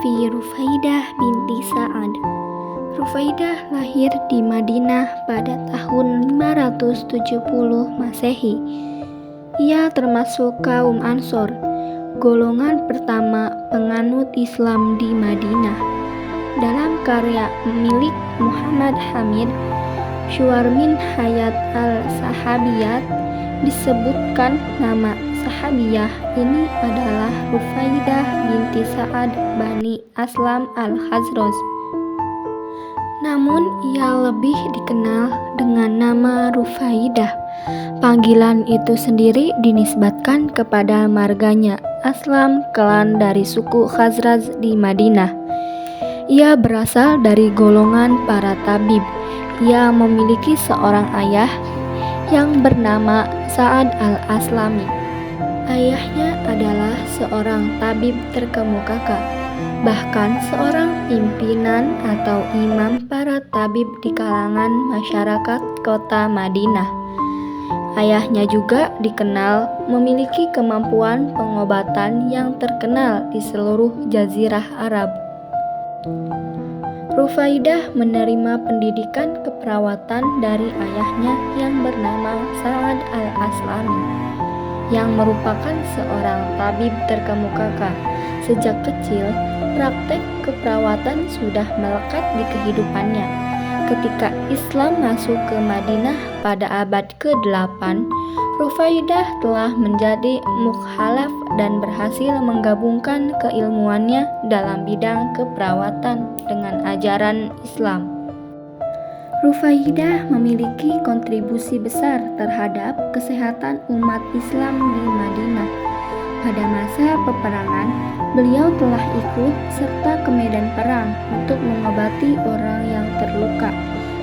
Fi Rufaidah binti Sa'ad. Rufaidah lahir di Madinah pada tahun 570 Masehi. Ia termasuk kaum Ansor, golongan pertama penganut Islam di Madinah. Dalam karya milik Muhammad Hamid, Syuar min Hayat al-Sahabiyat, disebutkan nama sahabiyah ini adalah Rufaidah binti Sa'ad Bani Aslam al-Khazraj. Namun ia lebih dikenal dengan nama Rufaidah. Panggilan itu sendiri dinisbatkan kepada marganya Aslam, klan dari suku Khazraj di Madinah. Ia berasal dari golongan para tabib. Ia memiliki seorang ayah yang bernama Sa'ad al-Aslami. Ayahnya adalah seorang tabib terkemuka, bahkan seorang pimpinan atau imam para tabib di kalangan masyarakat kota Madinah. Ayahnya juga dikenal memiliki kemampuan pengobatan yang terkenal di seluruh jazirah Arab. Rufaidah menerima pendidikan keperawatan dari ayahnya yang bernama Sa'ad al-Aslami, yang merupakan seorang tabib terkemuka. Sejak kecil, praktek keperawatan sudah melekat di kehidupannya. Ketika Islam masuk ke Madinah pada abad ke-8, Rufaidah telah menjadi mukhalaf dan berhasil menggabungkan keilmuannya dalam bidang keperawatan dengan ajaran Islam. Rufaidah memiliki kontribusi besar terhadap kesehatan umat Islam di Madinah. Pada masa peperangan, beliau telah ikut serta ke medan perang untuk mengobati orang yang terluka.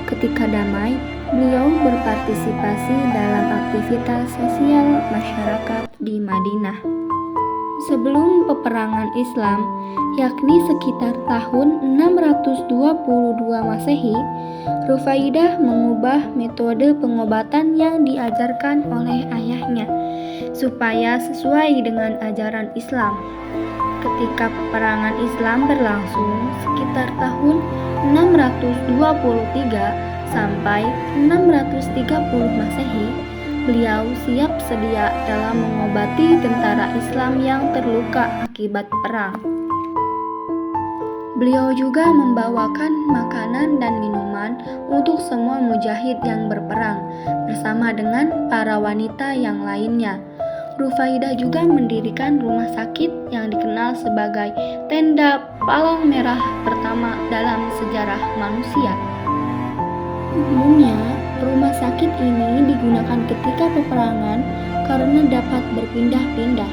Ketika damai, beliau berpartisipasi dalam aktivitas sosial masyarakat di Madinah. Sebelum peperangan Islam, yakni sekitar tahun 622 Masehi, Rufaidah mengubah metode pengobatan yang diajarkan oleh ayahnya supaya sesuai dengan ajaran Islam. Ketika peperangan Islam berlangsung sekitar tahun 623 sampai 630 Masehi, beliau siap sedia dalam mengobati tentara Islam yang terluka akibat perang. Beliau juga membawakan makanan dan minuman untuk semua mujahid yang berperang bersama dengan para wanita yang lainnya. Rufaidah juga mendirikan rumah sakit yang dikenal sebagai tenda palang merah pertama dalam sejarah manusia. Umumnya, rumah sakit ini digunakan ketika peperangan karena dapat berpindah-pindah.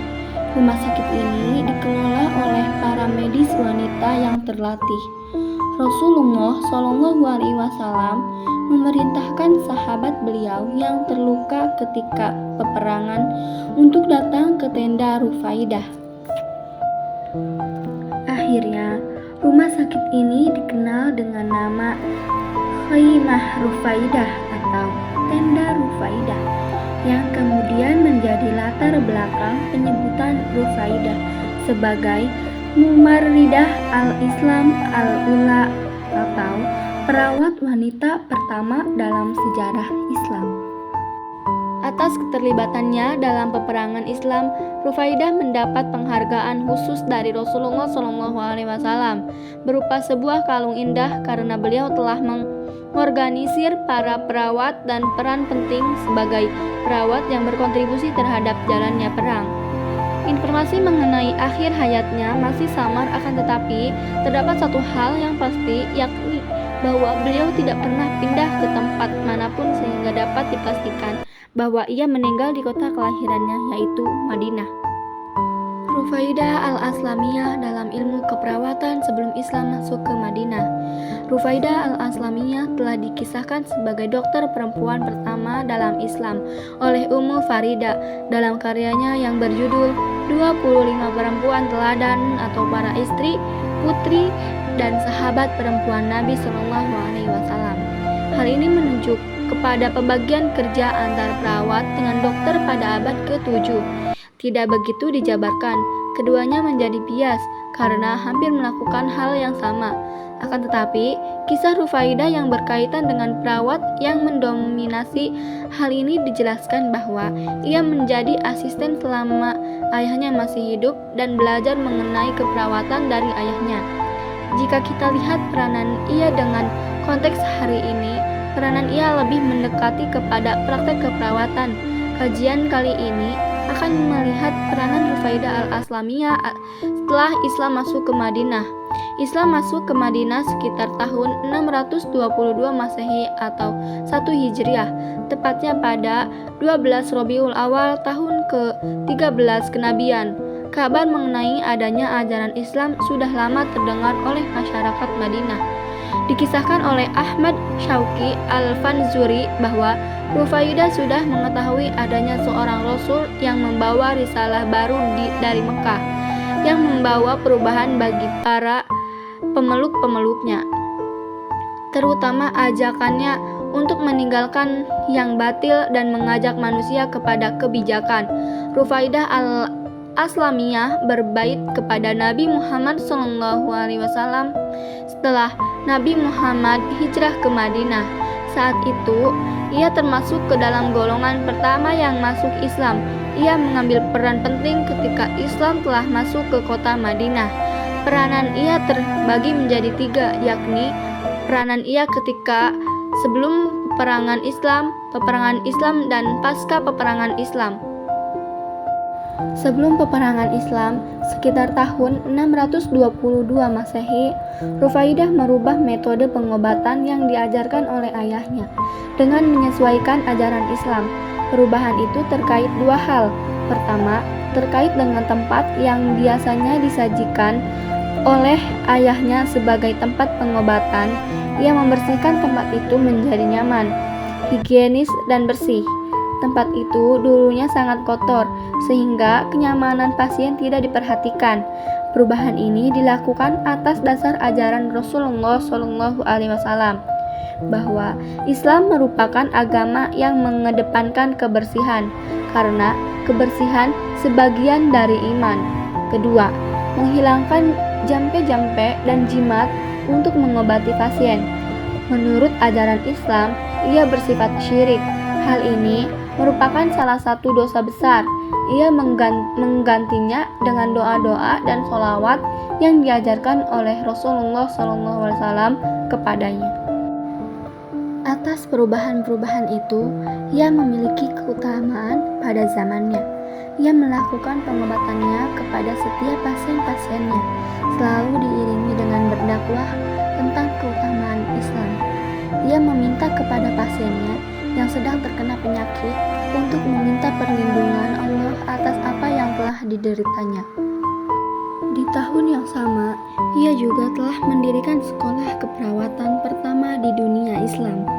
Rumah sakit ini dikelola oleh para medis wanita yang terlatih. Rasulullah SAW memerintahkan sahabat beliau yang terluka ketika peperangan untuk datang ke tenda Rufaidah. Akhirnya, rumah sakit ini dikenal dengan nama Khaimah Rufaidah atau tenda Rufaidah, yang kemudian menjadi latar belakang penyebutan Rufaidah sebagai Mumarridah al-Islam al-Ula atau perawat wanita pertama dalam sejarah Islam. Atas keterlibatannya dalam peperangan Islam, Rufaidah mendapat penghargaan khusus dari Rasulullah SAW berupa sebuah kalung indah karena beliau telah mengorganisir para perawat dan peran penting sebagai perawat yang berkontribusi terhadap jalannya perang. Informasi mengenai akhir hayatnya masih samar, akan tetapi terdapat satu hal yang pasti, yakni bahwa beliau tidak pernah pindah ke tempat manapun sehingga dapat dipastikan bahwa ia meninggal di kota kelahirannya, yaitu Madinah. Rufaidah al-Aslamiyah dalam ilmu keperawatan sebelum Islam masuk ke Madinah. Rufaidah al-Aslamiyah telah dikisahkan sebagai dokter perempuan pertama dalam Islam oleh Ummu Farida dalam karyanya yang berjudul 25 Perempuan Teladan atau para istri, putri, dan sahabat perempuan Nabi SAW. Hal ini menunjuk kepada pembagian kerja antar perawat dengan dokter pada abad ke-7. Tidak begitu dijabarkan, keduanya menjadi bias, karena hampir melakukan hal yang sama. Akan tetapi, kisah Rufaidah yang berkaitan dengan perawat yang mendominasi hal ini dijelaskan bahwa ia menjadi asisten selama ayahnya masih hidup dan belajar mengenai keperawatan dari ayahnya. Jika kita lihat peranan ia dengan konteks hari ini, peranan ia lebih mendekati kepada praktek keperawatan. Kajian kali ini akan melihat peranan Rufaidah al-Aslamiyah setelah Islam masuk ke Madinah. Islam masuk ke Madinah sekitar tahun 622 Masehi atau 1 Hijriah, tepatnya pada 12 Rabiul Awal tahun ke-13 kenabian. Kabar mengenai adanya ajaran Islam sudah lama terdengar oleh masyarakat Madinah. Dikisahkan oleh Ahmad Syauqi Al-Fanzuri bahwa Rufaidah sudah mengetahui adanya seorang Rasul yang membawa risalah baru dari Mekah, yang membawa perubahan bagi para pemeluk-pemeluknya, terutama ajakannya untuk meninggalkan yang batil dan mengajak manusia kepada kebijakan. Rufaidah al-Aslamiyah berbait kepada Nabi Muhammad SAW setelah Nabi Muhammad hijrah ke Madinah. Saat itu, ia termasuk ke dalam golongan pertama yang masuk Islam. Ia mengambil peran penting ketika Islam telah masuk ke kota Madinah. Peranan ia terbagi menjadi 3, yakni peranan ia ketika sebelum peperangan Islam, dan pasca peperangan Islam. Sebelum peperangan Islam, sekitar tahun 622 Masehi, Rufaidah merubah metode pengobatan yang diajarkan oleh ayahnya dengan menyesuaikan ajaran Islam. Perubahan itu terkait 2 hal. Pertama, terkait dengan tempat yang biasanya disajikan oleh ayahnya sebagai tempat pengobatan. Ia membersihkan tempat itu menjadi nyaman, higienis, dan bersih. Tempat itu dulunya sangat kotor, sehingga kenyamanan pasien tidak diperhatikan. Perubahan ini dilakukan atas dasar ajaran Rasulullah SAW bahwa Islam merupakan agama yang mengedepankan kebersihan, karena kebersihan sebagian dari iman. Kedua, menghilangkan jampe-jampe dan jimat untuk mengobati pasien. Menurut ajaran Islam, ia bersifat syirik. Hal ini merupakan salah satu dosa besar. Ia menggantinya dengan doa-doa dan sholawat yang diajarkan oleh Rasulullah SAW kepadanya. Atas perubahan-perubahan itu, ia memiliki keutamaan pada zamannya. Ia melakukan pengobatannya kepada setiap pasien-pasiennya, selalu diiringi dengan berdakwah tentang keutamaan Islam. Ia meminta kepada pasiennya yang sedang terkena penyakit untuk meminta perlindungan Allah atas apa yang telah dideritanya. Di tahun yang sama, ia juga telah mendirikan sekolah keperawatan pertama di dunia Islam.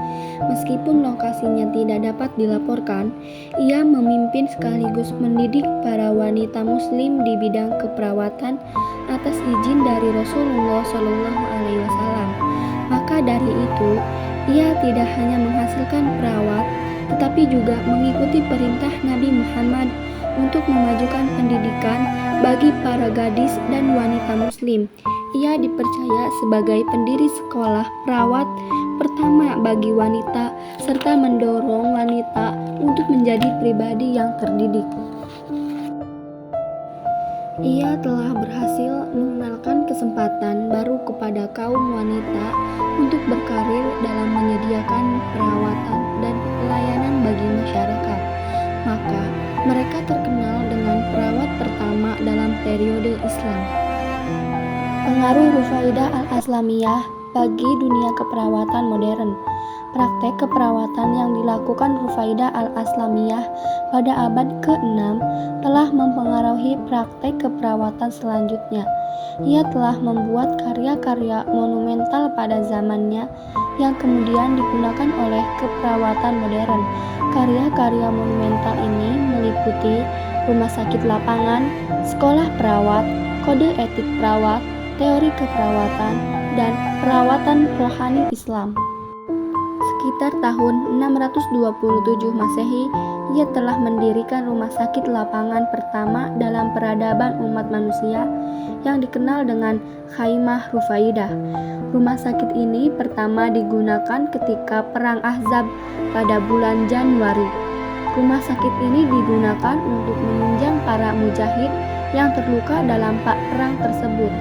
Meskipun lokasinya tidak dapat dilaporkan, ia memimpin sekaligus mendidik para wanita muslim di bidang keperawatan atas izin dari Rasulullah SAW. Maka dari itu, ia tidak hanya menghasilkan perawat, tetapi juga mengikuti perintah Nabi Muhammad untuk memajukan pendidikan bagi para gadis dan wanita muslim. Ia dipercaya sebagai pendiri sekolah perawat pertama bagi wanita, serta mendorong wanita untuk menjadi pribadi yang terdidik. Ia telah berhasil mengenalkan kesempatan baru kepada kaum wanita untuk berkarir dalam menyediakan perawatan dan pelayanan bagi masyarakat. Maka, mereka terkenal dengan perawat pertama dalam periode Islam. Pengaruh Rufaidah al-Aslamiyah bagi dunia keperawatan modern. Praktek keperawatan yang dilakukan Rufaidah al-Aslamiyah pada abad ke-6 telah mempengaruhi praktek keperawatan selanjutnya. Ia telah membuat karya-karya monumental pada zamannya yang kemudian digunakan oleh keperawatan modern. Karya-karya monumental ini meliputi rumah sakit lapangan, sekolah perawat, kode etik perawat, teori keperawatan, dan perawatan rohani Islam. sekitar tahun 627 Masehi, ia telah mendirikan rumah sakit lapangan pertama dalam peradaban umat manusia yang dikenal dengan Khaimah Rufaidah. Rumah sakit ini pertama digunakan ketika Perang Ahzab pada bulan Januari. Rumah sakit ini digunakan untuk menunjang para mujahid yang terluka dalam perang tersebut.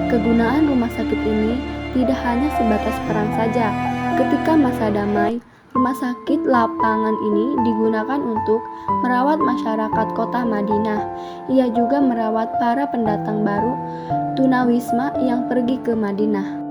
Kegunaan rumah sakit ini tidak hanya sebatas perang saja. Ketika masa damai, rumah sakit lapangan ini digunakan untuk merawat masyarakat kota Madinah. Ia juga merawat para pendatang baru tunawisma yang pergi ke Madinah.